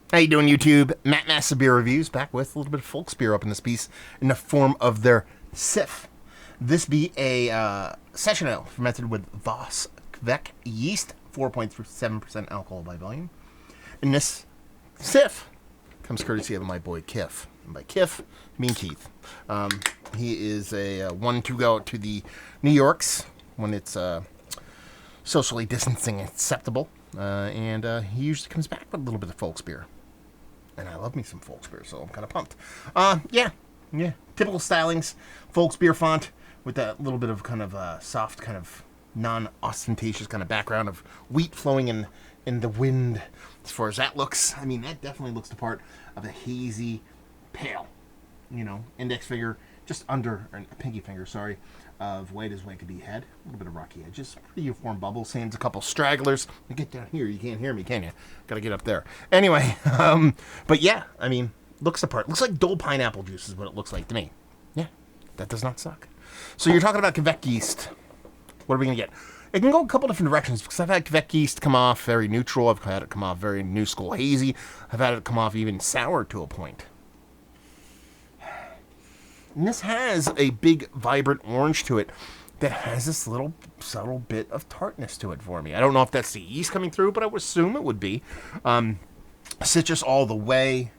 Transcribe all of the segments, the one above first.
How you doing, YouTube? Matt Massa Beer Reviews, back with a little bit of Folksbier up in this piece in the form of their SIF. This be a session ale fermented with Kveik yeast, 4.7% alcohol by volume. And this SIF comes courtesy of my boy Kif. And by Kif, I mean Keith. He is a one to go to the New Yorks when it's socially distancing acceptable. And he usually comes back with a little bit of Folksbier. And I love me some Folksbier, so I'm kind of pumped. Yeah. Typical stylings, Folksbier font with that little bit of kind of soft, kind of non-ostentatious kind of background of wheat flowing in the wind. As far as that looks, I mean, that definitely looks the part of a hazy pale. You know, index finger just under, or pinky finger, sorry, of white as white could be head. A little bit of rocky edges, pretty uniform bubble sands, a couple stragglers. I get down here, you can't hear me, can you? Gotta get up there. Anyway, but yeah, I mean, looks the part. Looks like dull pineapple juice is what it looks like to me. Yeah, that does not suck. So you're talking about Kveik yeast. What are we gonna get? It can go a couple different directions because I've had Kveik yeast come off very neutral. I've had it come off very new school hazy. I've had it come off even sour to a point. And this has a big, vibrant orange to it that has this little subtle bit of tartness to it for me. I don't know if that's the yeast coming through, but I would assume it would be. Citrus all the way.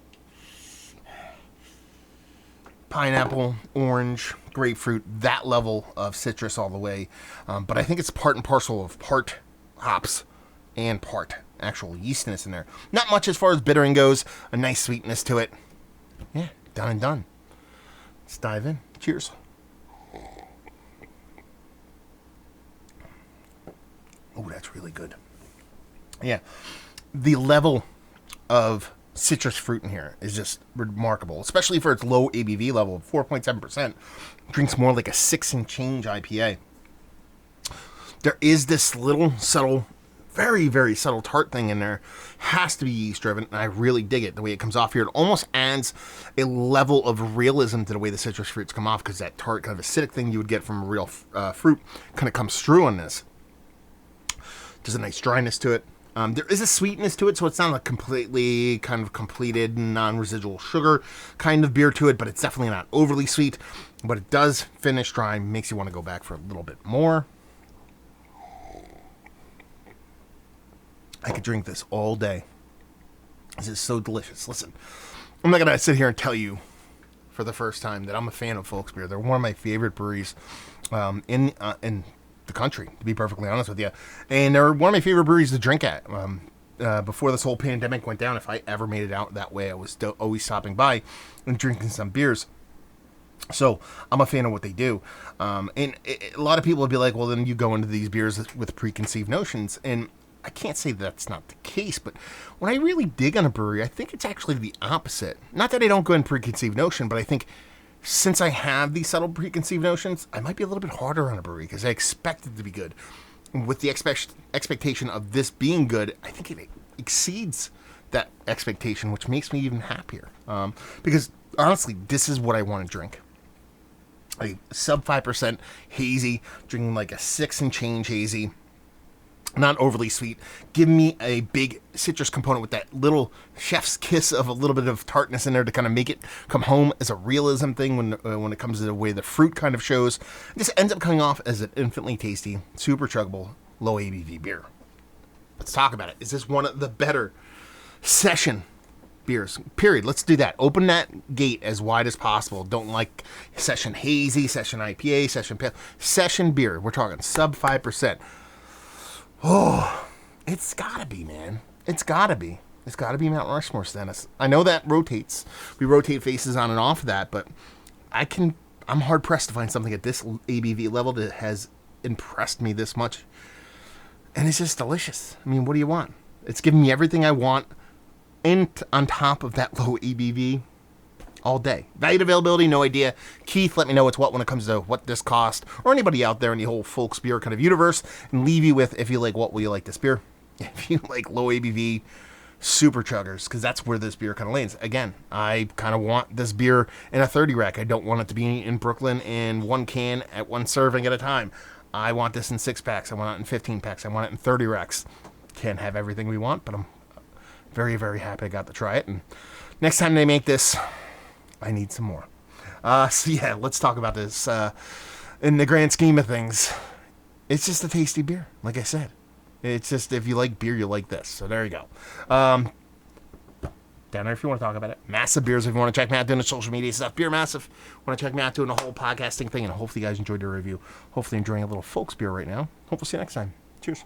Pineapple, orange, grapefruit, that level of citrus all the way. But I think it's part and parcel of part hops and part actual yeastiness in there. Not much as far as bittering goes. A nice sweetness to it. Yeah, done and done. Let's dive in. Cheers. Oh, that's really good. Yeah. The level of citrus fruit in here is just remarkable, especially for its low ABV level of 4.7%. Drinks more like a 6 and change IPA. There is this little subtle, very, very subtle tart thing in there. Has to be yeast driven, and I really dig it. The way it comes off here, it almost adds a level of realism to the way the citrus fruits come off, because that tart kind of acidic thing you would get from a real fruit kind of comes through on this. There's a nice dryness to it. There is a sweetness to it, so it's not a completely kind of completed non-residual sugar kind of beer to it, but it's definitely not overly sweet. But it does finish dry, makes you want to go back for a little bit more. I could drink this all day. This is so delicious. Listen, I'm not going to sit here and tell you for the first time that I'm a fan of Folksbier. They're one of my favorite breweries in the country, to be perfectly honest with you. And they're one of my favorite breweries to drink at. Before this whole pandemic went down, if I ever made it out that way, I was always stopping by and drinking some beers. So I'm a fan of what they do. And a lot of people would be like, well, then you go into these beers with preconceived notions. And I can't say that's not the case, but when I really dig on a brewery, I think it's actually the opposite. Not that I don't go in preconceived notion, but I think since I have these subtle preconceived notions, I might be a little bit harder on a brewery because I expect it to be good. With the expectation of this being good, I think it exceeds that expectation, which makes me even happier. Because honestly, this is what I want to drink. A sub 5% hazy, drinking like a 6 and change hazy. Not overly sweet. Give me a big citrus component with that little chef's kiss of a little bit of tartness in there to kind of make it come home as a realism thing when it comes to the way the fruit kind of shows. This ends up coming off as an infinitely tasty, super chuggable, low ABV beer. Let's talk about it. Is this one of the better session beers? Period. Let's do that. Open that gate as wide as possible. Don't like session hazy, session IPA, session pale. Session beer. We're talking sub 5%. Oh, it's gotta be, man. It's gotta be. It's gotta be Mount Rushmore, Stennis. I know that rotates. We rotate faces on and off of that, but I'm hard pressed to find something at this ABV level that has impressed me this much. And it's just delicious. I mean, what do you want? It's giving me everything I want, and on top of that low ABV all day. Value availability, no idea. Keith, let me know what's what when it comes to what this cost, or anybody out there in the whole Folksbier kind of universe, and leave you with, if you like, what will you like this beer? If you like low ABV super chuggers, because that's where this beer kind of lands. Again, I kind of want this beer in a 30 rack. I don't want it to be in Brooklyn in one can at one serving at a time. I want this in 6 packs. I want it in 15 packs. I want it in 30 racks. Can't have everything we want, but I'm very, very happy I got to try it. And next time they make this, I need some more. So yeah, let's talk about this. In the grand scheme of things, it's just a tasty beer, like I said. It's just, if you like beer, you like this. So there you go. Down there if you want to talk about it. Massive Beers if you want to check me out doing the social media stuff. Beer Massive. Want to check me out doing the whole podcasting thing. And hopefully you guys enjoyed the review. Hopefully enjoying a little Folksbier right now. Hopefully see you next time. Cheers.